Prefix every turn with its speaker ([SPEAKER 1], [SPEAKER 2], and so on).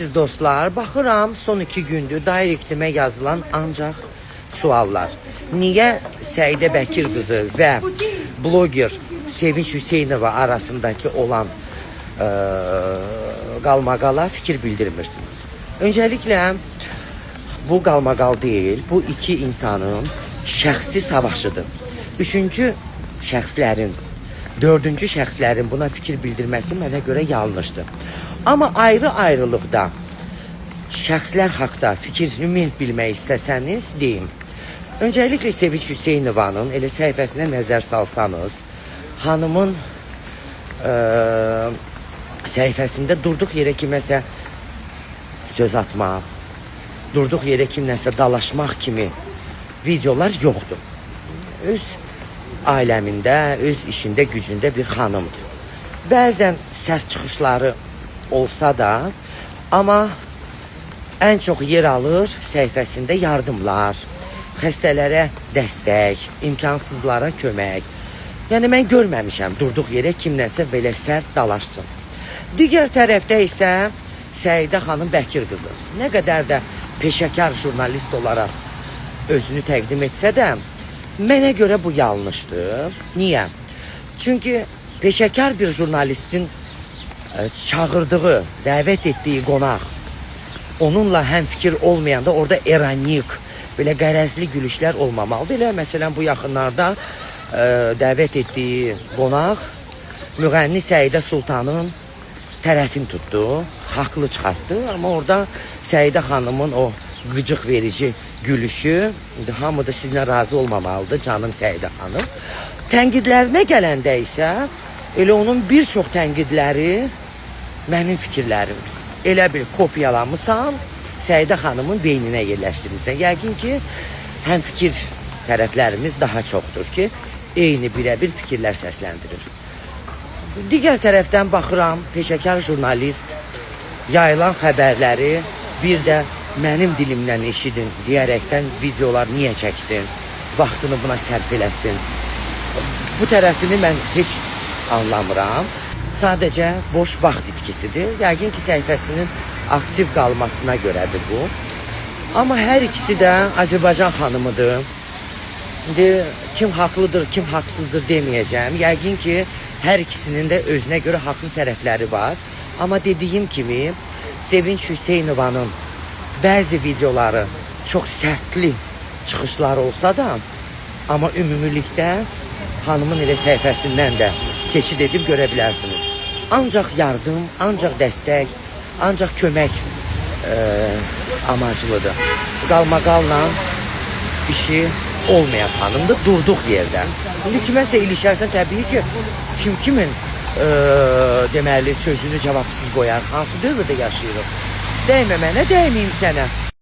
[SPEAKER 1] Əziz dostlar, baxıram son 2 gündür direktimə yazılan ancaq suallar. Niyə Səidə Bəkir qızı və bloger Sevinç Hüseynova arasındakı olan qalmaqala fikir bildirmirsiniz? Öncəliklə bu qalmaqal deyil, bu iki insanın şəxsi savaşıdır. Üçüncü şəxslərin, dördüncü şəxslərin buna fikir bildirməsi mənə görə yanlışdır. Amma ayrı-ayrılıqda şəxslər haqda fikrimi bilmək istəsəniz deyim. Öncəliklə Sevinç Hüseynovanın elə səhifəsinə nəzər salsanız, hanımın səhifəsində durduq yerə kiməsə söz atmaq, durduq yerə kimləsə dalaşmaq kimi videolar yoxdur. Öz ailəmində, öz işində, gücündə bir xanımdır. Bəzən sərt çıxışları olsa da, amma ən çox yer alır səhifəsində yardımlar, xəstələrə dəstək, imkansızlara kömək. Yəni mən görməmişəm durduq yerə kimləsə belə sərt dalaşsın. Digər tərəfdə isə Səidə xanım Bəkir qızı nə qədər də peşəkar jurnalist olaraq özünü təqdim etsə də, mənə görə bu yanlışdır. Niyə? Çünki peşəkar bir jurnalistin çağırdığı, dəvət etdiyi qonaq onunla həmfikir olmayanda orada ironik, belə qərəzli gülüşlər olmamalıdır. Elə məsələn bu yaxınlarda dəvət etdiyi qonaq müğənni Səidə Sultanın tərəfini tutdu, haqlı çıxartdı. Amma orada Səidə xanımın o qıcıq verici gülüşü, hamı da sizinlə razı olmamalıdır canım Səidə xanım. Tənqidlərinə gələndə isə elə onun bir çox tənqidləri mənim fikirlərimdir. Elə bir kopyalamısan, Səidə xanımın beyninə yerləşdirmişsən. Yəqin ki, həmfikir tərəflərimiz daha çoxdur ki, eyni birə-bir fikirlər səsləndirir. Digər tərəfdən baxıram, peşəkar jurnalist yayılan xəbərləri bir də mənim dilimdən eşidin deyərəkdən videolar niyə çəksin, vaxtını buna sərf eləsin. Bu tərəfini mən heç anlamıram. Sadəcə boş vaxt itkisidir. Yəqin ki, səhifəsinin aktiv qalmasına görədir bu. Amma hər ikisi də Azərbaycan xanımıdır. İndi kim haqlıdır, kim haqsızdır deməyəcəm. Yəqin ki, hər ikisinin də özünə görə haqlı tərəfləri var. Amma dediyim kimi, Sevinç Hüseynovanın bəzi videoları çox sərtli çıxışlar olsa da, amma ümumilikdə xanımın elə səhifəsindən də keçid edib görə bilərsiniz. Ancaq yardım, ancaq dəstək, ancaq kömək amaclıdır. Qalmaqalla işi olmayan xanımdır, durduq yerdən. İndi kiməsə ilişərsən, təbii ki, kimin deməli sözünü cavabsız qoyar, hansı dövrdə yaşayırıq? Dəymə mənə, dəyməyim sənə.